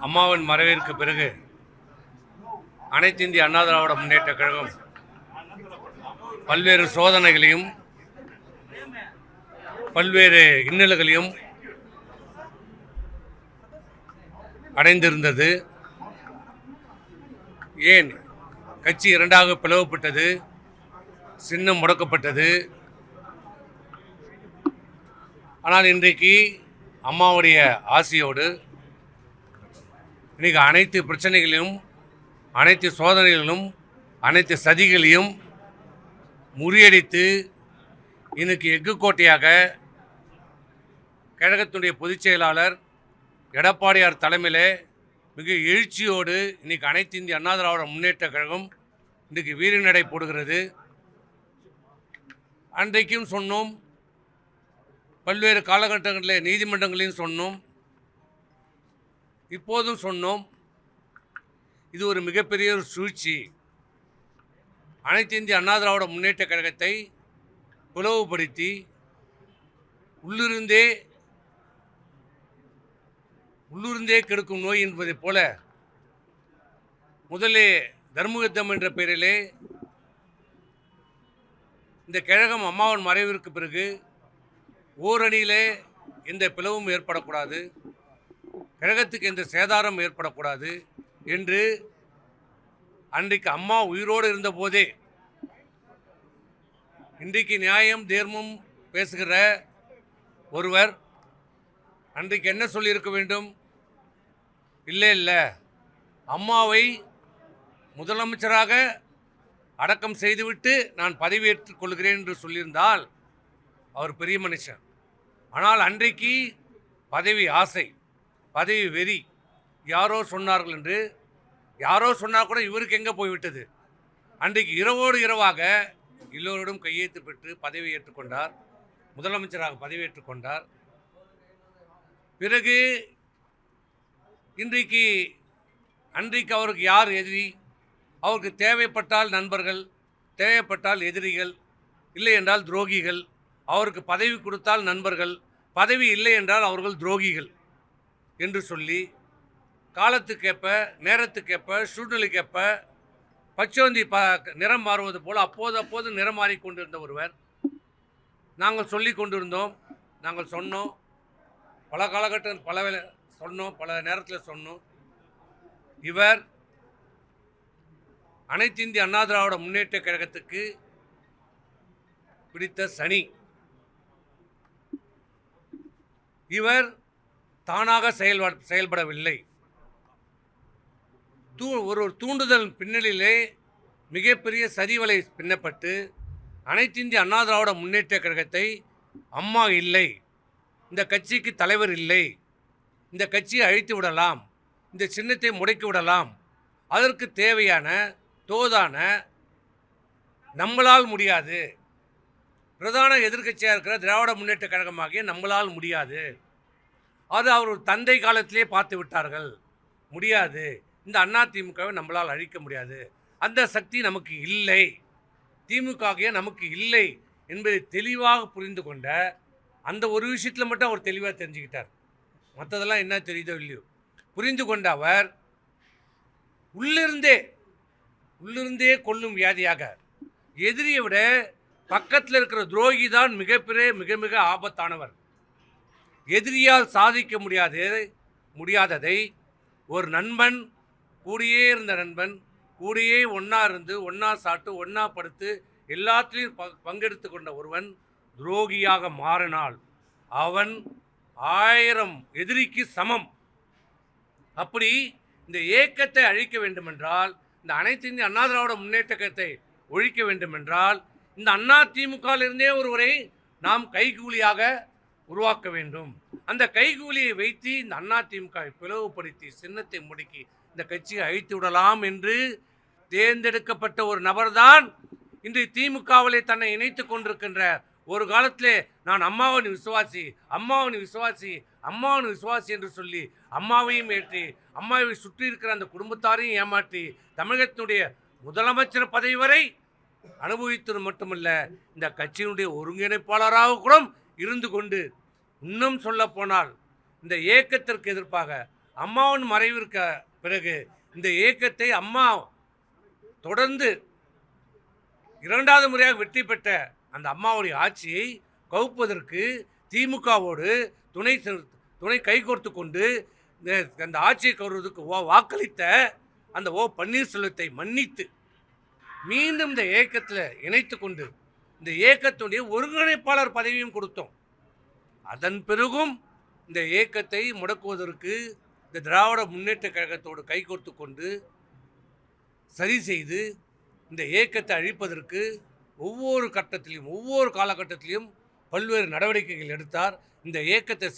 அம்மாவின் மறைவிற்கு பிறகு அனைத்து இந்திய அண்ணா திராவிட முன்னேற்ற கழகம் பல்வேறு சோதனைகளையும் பல்வேறு இன்னல்களையும் அடைந்திருந்தது. ஏன் கட்சி இரண்டாக பிளவுபட்டது, சின்னம் முடக்கப்பட்டது. ஆனால் இன்றைக்கு அம்மாவுடைய ஆசையோடு இன்றைக்கு அனைத்து பிரச்சனைகளையும், அனைத்து சோதனைகளிலும், அனைத்து சதிகளையும் முறியடித்து இன்னைக்கு எஃகு கோட்டையாக கழகத்தினுடைய பொதுச் செயலாளர் எடப்பாடியார் தலைமையில் மிக எழுச்சியோடு இன்றைக்கி அனைத்து இந்திய அண்ணா திராவிட முன்னேற்ற கழகம் இன்றைக்கு வீரநடை போடுகிறது. அன்றைக்கும் சொன்னோம், பல்வேறு காலகட்டங்களில் நீதிமன்றங்களையும் சொன்னோம், இப்போதும் சொன்னோம். இது ஒரு மிகப்பெரிய ஒரு சூழ்ச்சி. அனைத்து இந்திய அண்ணா திராவிட முன்னேற்ற கழகத்தை பிளவுபடுத்தி உள்ளிருந்தே கெடுக்கும் நோய் என்பதைப் போல முதலே தர்மயுத்தம் என்ற பெயரிலே இந்த கழகம் அம்மாவின் மறைவிற்கு பிறகு ஓரணியிலே எந்த பிளவும் ஏற்படக்கூடாது, கழகத்துக்கு எந்த சேதாரம் ஏற்படக்கூடாது என்று அன்றைக்கு அம்மா உயிரோடு இருந்தபோதே இன்றைக்கு நியாயம் தர்மம் பேசுகிற ஒருவர் அன்றைக்கு என்ன சொல்லியிருக்க வேண்டும்? இல்லை, அம்மாவை முதலமைச்சராக அடக்கம் செய்துவிட்டு நான் பதவியேற்றுக் கொள்கிறேன் என்று சொல்லியிருந்தால் அவர் பெரிய மனுஷன். ஆனால் அன்றைக்கு பதவி ஆசை, பதவி வெறி, யாரோ சொன்னார்கள் என்று, யாரோ சொன்னால் கூட இவருக்கு எங்கே போய்விட்டது. அன்றைக்கு இரவோடு இரவாக எல்லோரிடம் கையெழுத்து பெற்று பதவி ஏற்றுக்கொண்டார், முதலமைச்சராக பதவியேற்றுக் கொண்டார். பிறகு அன்றைக்கு அவருக்கு யார் எதிரி? அவருக்கு தேவைப்பட்டால் நண்பர்கள், தேவைப்பட்டால் எதிரிகள், இல்லை என்றால் துரோகிகள். அவருக்கு பதவி கொடுத்தால் நண்பர்கள், பதவி இல்லை என்றால் அவர்கள் துரோகிகள் என்று சொல்லி காலத்துக்கேற்ப, நேரத்துக்கேற்ப, சூழ்நிலைக்கேற்ப பச்சோந்தி நிறம் மாறுவது போல் அப்போது நிறம் மாறிக்கொண்டிருந்த ஒருவர். நாங்கள் சொல்லி கொண்டிருந்தோம், நாங்கள் சொன்னோம், பல காலகட்டம் சொன்னோம், பல நேரத்தில் சொன்னோம். இவர் அனைத்து இந்திய அண்ணா திராவிட முன்னேற்ற கழகத்துக்கு பிடித்த சனி. இவர் தானாக செயல்படவில்லை. ஒரு தூண்டுதல் பின்னணியிலே மிகப்பெரிய சதிவலை பின்னப்பட்டு அனைத்து இந்திய அண்ணா திராவிட முன்னேற்ற கழகத்தை அம்மா இல்லை, இந்த கட்சிக்கு தலைவர் இல்லை, இந்த கட்சியை அழித்து விடலாம், இந்த சின்னத்தை முடக்கி விடலாம், அதற்கு தேவையான தோதான நம்மளால் முடியாது, பிரதான எதிர்க்கட்சியாக இருக்கிற திராவிட முன்னேற்ற கழகமாகிய நம்மளால் முடியாது, அது அவர் தந்தை காலத்திலே பார்த்து விட்டார்கள், முடியாது, இந்த அண்ணா திமுகவை நம்மளால் அழிக்க முடியாது, அந்த சக்தி நமக்கு இல்லை, திமுக நமக்கு இல்லை என்பதை தெளிவாக புரிந்து கொண்ட அந்த ஒரு விஷயத்தில் மட்டும் அவர் தெளிவாக தெரிஞ்சுக்கிட்டார். மற்றதெல்லாம் என்ன தெரியுதோ இல்லையோ புரிந்து கொண்ட அவர் உள்ளிருந்தே கொல்லும் வியாதியாக, எதிரியை விட பக்கத்தில் இருக்கிற துரோகி தான் மிக மிக ஆபத்தானவர். எதிரியால் சாதிக்க முடியாததை ஒரு நண்பன், கூடியே இருந்த நண்பன், கூடியே ஒன்றா இருந்து ஒன்றா சாப்பிட்டு ஒன்றா படுத்து எல்லாத்திலையும் பங்கெடுத்து கொண்ட ஒருவன் துரோகியாக மாறினால் அவன் 1000 எதிரிக்கு சமம். அப்படி இந்த இயக்கத்தை அழிக்க வேண்டுமென்றால், இந்த அனைத்து இந்திய அண்ணா திராவிட முன்னேற்ற கழகத்தை ஒழிக்க வேண்டுமென்றால், இந்த அண்ணா திமுகவிலிருந்தே ஒருவரை நாம் கைகூலியாக உருவாக்க வேண்டும். அந்த கைகூலியை வைத்து இந்த அண்ணா திமுகவை பிளவுபடுத்தி சின்னத்தை முடக்கி இந்த கட்சியை அழித்து விடலாம் என்று தேர்ந்தெடுக்கப்பட்ட ஒரு நபர்தான் இன்று திமுகவிலே தன்னை இணைத்து கொண்டிருக்கின்ற. ஒரு காலத்திலே நான் அம்மாவின் விசுவாசி என்று சொல்லி அம்மாவையும் ஏற்றி, அம்மாவை சுற்றி இருக்கிற அந்த குடும்பத்தாரையும் ஏமாற்றி தமிழகத்தினுடைய முதலமைச்சர் பதவி வரை அனுபவித்தது மட்டுமல்ல, இந்த கட்சியினுடைய ஒருங்கிணைப்பாளராக கூட இருந்து கொண்டு, இன்னும் சொல்ல போனால் இந்த இயக்கத்திற்கு எதிர்ப்பாக அம்மாவின் மறைவிற்கு பிறகு இந்த இயக்கத்தை அம்மா தொடர்ந்து 2வது முறையாக வெற்றி பெற்ற அந்த அம்மாவுடைய ஆட்சியை கவுப்பதற்கு திமுகவோடு துணை கைகோர்த்து கொண்டு அந்த ஆட்சியை கவுறதுக்கு வாக்களித்த அந்த பன்னீர்செல்வத்தை மன்னித்து மீண்டும் இந்த இயக்கத்தில் இணைத்து கொண்டு இந்த இயக்கத்துடைய ஒருங்கிணைப்பாளர் பதவியும் கொடுத்தோம். அதன் பிறகும் இந்த இயக்கத்தை முடக்குவதற்கு இந்த திராவிட முன்னேற்ற கழகத்தோடு கைகோர்த்து கொண்டு சரி செய்து இந்த இயக்கத்தை அழிப்பதற்கு ஒவ்வொரு கட்டத்திலையும் ஒவ்வொரு காலகட்டத்திலையும் பல்வேறு நடவடிக்கைகள் எடுத்தார். இந்த இயக்கத்தை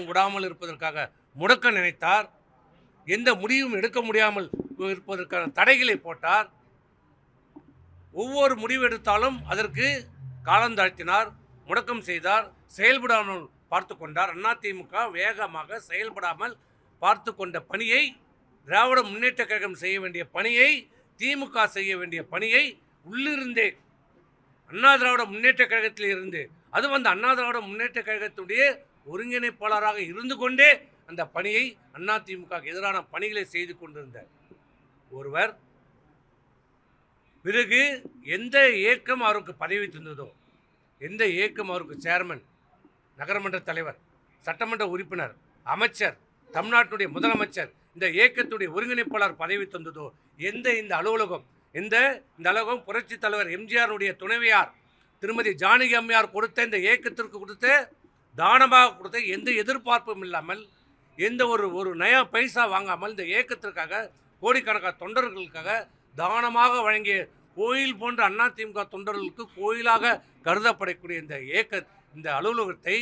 விடாமல் இருப்பதற்காக முடக்க நினைத்தார். எந்த முடிவும் எடுக்க முடியாமல் இருப்பதற்கான தடைகளை போட்டார். ஒவ்வொரு முடிவு எடுத்தாலும் அதற்கு காலந்தாழ்த்தினார், முடக்கம் செய்தார், செயல்படாமல் பார்த்து கொண்டார். அதிமுக வேகமாக செயல்படாமல் பார்த்து கொண்ட பணியை, திராவிட முன்னேற்ற கழகம் செய்ய வேண்டிய பணியை, திமுக செய்ய வேண்டிய பணியை உள்ளிருந்தே அண்ணா திராவிட முன்னேற்ற கழகத்தில் இருந்து அது அண்ணா திராவிட முன்னேற்ற கழகத்துடைய ஒருங்கிணைப்பாளராக இருந்து கொண்டே அந்த பணியை அதிமுக எதிரான பணிகளை செய்து கொண்டிருந்த ஒருவர் பிறகு எந்த இயக்கம் அவருக்கு பதவி தந்ததோ, எந்த இயக்கம் அவருக்கு சேர்மன், நகரமன்ற தலைவர், சட்டமன்ற உறுப்பினர், அமைச்சர், தமிழ்நாட்டுடைய முதலமைச்சர், இந்த இயக்கத்துடைய ஒருங்கிணைப்பாளர் பதவி தந்ததோ, இந்த அலுவலகம் இந்த அலுவலகம் புரட்சி தலைவர் எம்ஜிஆருடைய துணைவியார் திருமதி ஜானகி அம்மையார் கொடுத்த இந்த இயக்கத்திற்கு கொடுத்த தானமாக கொடுத்த எந்த எதிர்பார்ப்பும் இல்லாமல் எந்த ஒரு நயா பைசா வாங்காமல் இந்த இயக்கத்திற்காக கோடிக்கணக்கான தொண்டர்களுக்காக தானமாக வழங்கிய கோயில் போன்ற அதிமுக தொண்டர்களுக்கு கோயிலாக கருதப்படக்கூடிய இந்த அலுவலகத்தை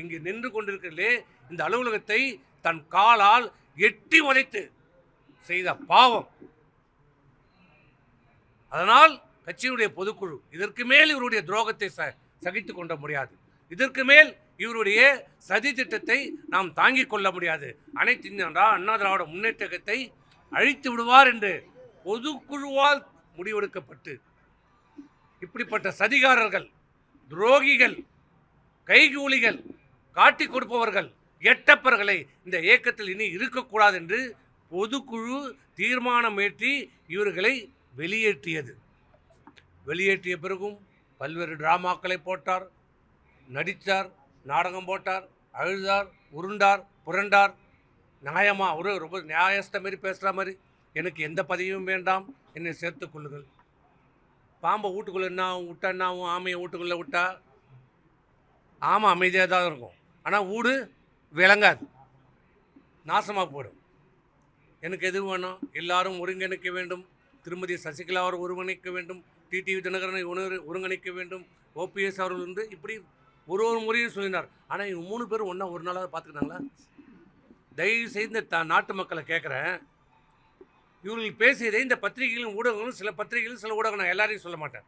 இங்கு நின்று கொண்டிருக்கிறதே, இந்த அலுவலகத்தை தன் காலால் எட்டி உதைத்து செய்த பாவம். அதனால் கட்சியினுடைய பொதுக்குழு இதற்கு மேல் இவருடைய துரோகத்தை சகித்து கொள்ள முடியாது. இதற்கு மேல் இவருடைய சதி திட்டத்தை நாம் தாங்கிக் கொள்ள முடியாது. அனைத்து அண்ணா திராவிட முன்னேற்றத்தை அழித்து விடுவார் என்று பொதுக்குழுவால் முடிவெடுக்கப்பட்டு இப்படிப்பட்ட சதிகாரர்கள், துரோகிகள், கைகூலிகள், காட்டி கொடுப்பவர்கள், எட்டப்பர்களை இந்த இயக்கத்தில் இனி இருக்கக்கூடாது என்று பொதுக்குழு தீர்மானம் ஏற்றி இவர்களை வெளியேற்றியது. வெளியேற்றிய பிறகும் பல்வேறு டிராமாக்களை போட்டார், நடித்தார், நாடகம் போட்டார், அழுதார், உருண்டார், புரண்டார். நியாயமாக ரொம்ப நியாயஸ்த மாதிரி பேசுகிற மாதிரி, எனக்கு எந்த பதவியும் வேண்டாம், என்னை சேர்த்துக் கொள்ளுங்கள். பாம்பை வீட்டுக்குள்ளே என்ன விட்டான்னாவும் ஆமையை வீட்டுக்குள்ளே விட்டா ஆமாம் அமைதியாக தான் இருக்கும், ஆனால் வீடு விளங்காது, நாசமாக போயிடும். எனக்கு எது வேணும்? எல்லாரும் ஒருங்கிணைக்க வேண்டும். திருமதி சசிகலா அவர் ஒருங்கிணைக்க வேண்டும், டிடிவி தினகரனை ஒருங்கிணைக்க வேண்டும், ஓபிஎஸ் அவர்கள் வந்து இப்படி ஒரு முறையும் சொல்லினார். ஆனால் இவங்க 3 பேரும் ஒன்றா ஒரு நாளாக பார்த்துக்கிட்டாங்களா? தயவு செய்து நாட்டு மக்களை கேட்குறேன், இவர்கள் பேசியதை இந்த பத்திரிகைகளும் ஊடகங்களும், சில பத்திரிகைகளும் சில ஊடகம், நான் எல்லாரையும் சொல்ல மாட்டேன்,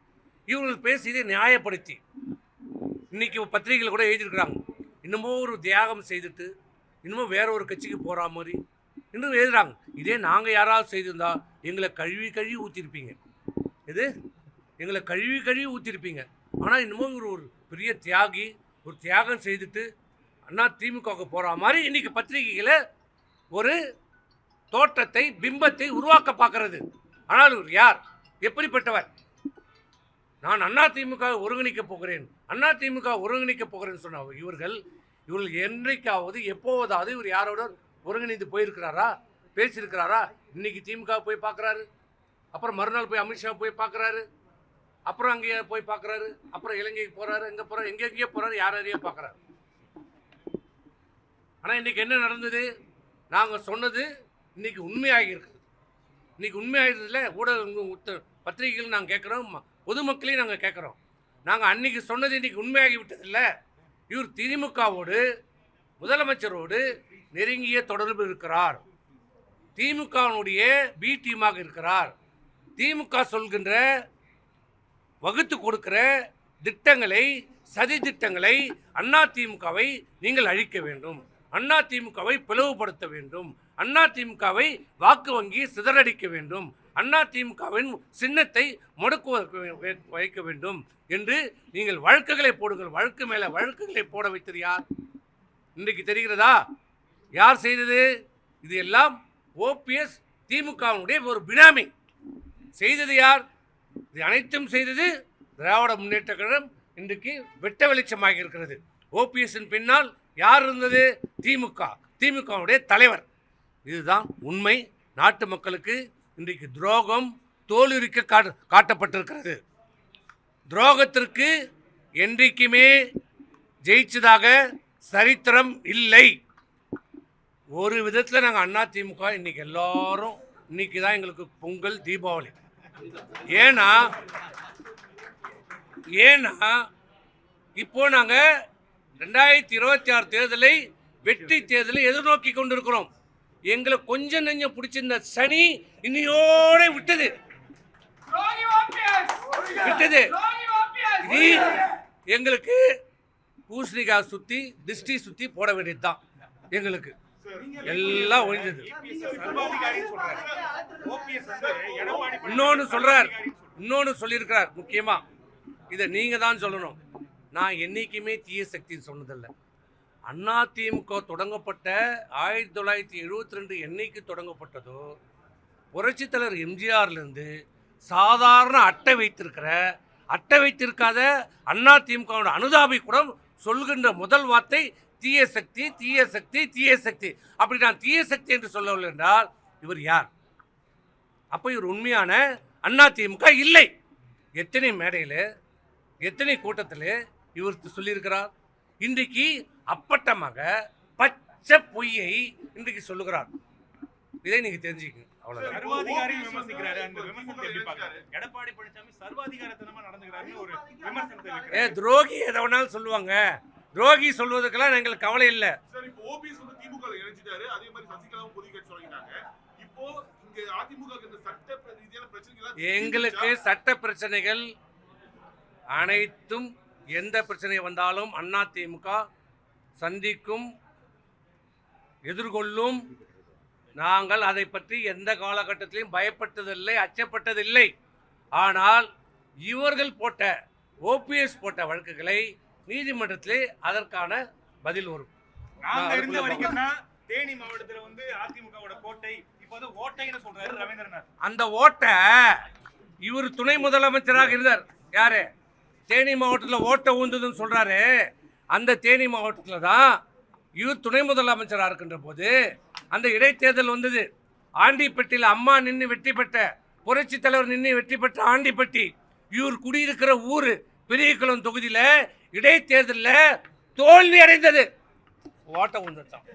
இவர்கள் பேசியதை நியாயப்படுத்தி இன்றைக்கி பத்திரிகைகள் கூட எழுதியிருக்கிறாங்க. இன்னமும் ஒரு தியாகம் செய்துட்டு இன்னமும் வேற ஒரு கட்சிக்கு போகிற மாதிரி இன்னும் எழுதுறாங்க. இதே நாங்கள் யாராவது செய்திருந்தா எங்களை கழுவி ஊற்றிருப்பீங்க. இது எங்களை கழுவி ஊற்றிருப்பீங்க. ஆனால் இன்னமும் ஒரு பெரிய தியாகி, ஒரு தியாகம் செய்துட்டு திமுகவுக்கு போகிற மாதிரி இன்றைக்கி பத்திரிகைகளை ஒரு தோற்றத்தை, பிம்பத்தை உருவாக்க பார்க்கறது. ஆனால் இவர் யார், எப்படிப்பட்டவர்? நான் அதிமுக ஒருங்கிணைக்கப் போகிறேன், அதிமுக ஒருங்கிணைக்கப் போகிறேன்னு சொன்ன இவர்கள் என்றைக்காவது எப்போதாவது இவர் யாரோட ஒருங்கிணைந்து போயிருக்கிறாரா, பேசியிருக்கிறாரா? இன்னைக்கு திமுக போய் பார்க்குறாரு, அப்புறம் மறுநாள் போய் அமித்ஷா போய் பார்க்குறாரு, அப்புறம் அங்கேயே போய் பார்க்குறாரு, அப்புறம் இலங்கைக்கு போகிறாரு, எங்கே போகிறார், எங்கெங்கேயோ போகிறாரு, யாரையோ பார்க்குறாரு. ஆனால் இன்றைக்கி என்ன நடந்தது? நாங்கள் சொன்னது இன்றைக்கி உண்மையாகி இருக்குது. இன்றைக்கி உண்மையாகிறதுல ஊடக பத்திரிகைகள் நாங்கள் கேட்குறோம், பொதுமக்களையும் நாங்கள் கேட்குறோம். நாங்கள் அன்றைக்கி சொன்னது இன்றைக்கி உண்மையாகி விட்டதில்லை. இவர் திமுகவோடு, முதலமைச்சரோடு நெருங்கிய தொடர்பு இருக்கிறார், திமுகவுடைய பி டீமாக இருக்கிறார். திமுக சொல்கின்ற வகுத்து கொடுக்கிற திட்டங்களை, சதி திட்டங்களை, அதிமுகவை நீங்கள் அழிக்க வேண்டும், அதிமுகவை பிளவுபடுத்த வேண்டும், அதிமுகவை வாக்கு வங்கி சிதறடிக்க வேண்டும், அதிமுகவின் சின்னத்தை முடக்குவதற்கு வைக்க வேண்டும் என்று நீங்கள் வழக்குகளை போடுங்கள். வழக்கு மேலே வழக்குகளை போட வைத்தது யார்? இன்றைக்கு தெரிகிறதா? யார் செய்தது? இது எல்லாம் ஓபிஎஸ் திமுகவினுடைய ஒரு பினாமி. செய்தது யார்? இது அனைத்தும் செய்தது திராவிட முன்னேற்ற கழகம். இன்றைக்கு வெட்ட வெளிச்சமாக இருக்கிறது. ஓபிஎஸ்ஸின் பின்னால் யார் இருந்தது? திமுக, திமுகவுடைய தலைவர். இதுதான் உண்மை. நாட்டு மக்களுக்கு இன்றைக்கு துரோகம் தோலுரிக்க காட்டப்பட்டிருக்கிறது. துரோகத்திற்கு என்றைக்குமே ஜெயிச்சதாக சரித்திரம் இல்லை. ஒரு விதத்தில் நாங்கள் அண்ணா திமுக இன்னைக்கு எல்லாரும் இன்னைக்கு தான் எங்களுக்கு பொங்கல், தீபாவளி. ஏன்னா இப்போ நாங்கள் 2026 தேர்தலை வெற்றி தேர்தலை எதிர்நோக்கி கொண்டிருக்கிறோம். எங்களை கொஞ்சம் நெஞ்சம் பிடிச்சிருந்த சனி இன்னையோட விட்டது. எங்களுக்கு பூசணிக்காய் சுத்தி திருஷ்டி சுத்தி போட வேண்டியதுதான். எங்களுக்கு எல்லாம் ஒழிஞ்சது. இன்னொன்னு சொல்லியிருக்கிறார் முக்கியமா. இதை நீங்க தான் சொல்லணும். நான் என்னைக்குமே தீய சக்தின்னு சொன்னதில்லை. அதிமுக தொடங்கப்பட்ட 1972 என்னைக்கு தொடங்கப்பட்டதோ புரட்சித் தலைவர் எம்ஜிஆர்லேருந்து சாதாரண அட்டை வைத்திருக்காத அதிமுகவோட அனுதாபி கூட சொல்கின்ற முதல் வார்த்தை தீய சக்தி, தீய சக்தி, தீய சக்தி. அப்படி நான் தீய சக்தி என்று சொல்லவில்லை என்றால் இவர் யார்? அப்போ இவர் உண்மையான அதிமுக இல்லை. எத்தனை மேடையில் எத்தனை கூட்டத்தில் இவர் சொல்லியிருக்கிறார். இன்றைக்கு அப்பட்டமாக பச்சை பொய்யை இன்றைக்கு சொல்லுகிறார். இதை நீங்க தெரிஞ்சுக்கணும். துரோகி எதை வேணாலும் சொல்லுவாங்க. துரோகி சொல்வதற்கெல்லாம் எங்களுக்கு கவலை இல்லை. எங்களுக்கு சட்ட பிரச்சனைகள் அனைத்தும் எந்த பிரச்சனை வந்தாலும் அதிமுக சந்திக்கும், எதிர்கொள்ளும். நாங்கள் அதை பற்றி எந்த காலகட்டத்திலையும் பயப்பட்டதில்லை, அச்சப்பட்டதில்லை. ஆனால் இவர்கள் போட்ட ஓபிஎஸ் போட்ட வழக்குகளை நீதிமன்றத்திலே அதற்கான பதில் வரும். தேனி மாவட்டத்தில் வந்து அதிமுகவோட கோட்டை இப்போது ஓட்டைன்னு சொல்றாரு ரவீந்திரநாத். அந்த ஓட்டை இவர் துணை முதலமைச்சராக இருந்தார். யாரு? தேனி மாவட்டத்தில் ஓட்டை ஊந்ததுன்னு சொல்றாரு. அந்த தேனி மாவட்டத்தில் தான் இவர் துணை முதலமைச்சராக இருக்கின்ற போது அந்த இடைத்தேர்தல் வந்தது. ஆண்டிப்பட்டியில் அம்மா நின்று வெற்றி பெற்ற, புரட்சி தலைவர் நின்று வெற்றி பெற்ற ஆண்டிப்பட்டி. இவர் குடியிருக்கிற ஊர் பெரியகுளம் தொகுதியில் இடைத்தேர்தலில் தோல்வி அடைந்தது. ஓட்டை ஊந்தது தான்.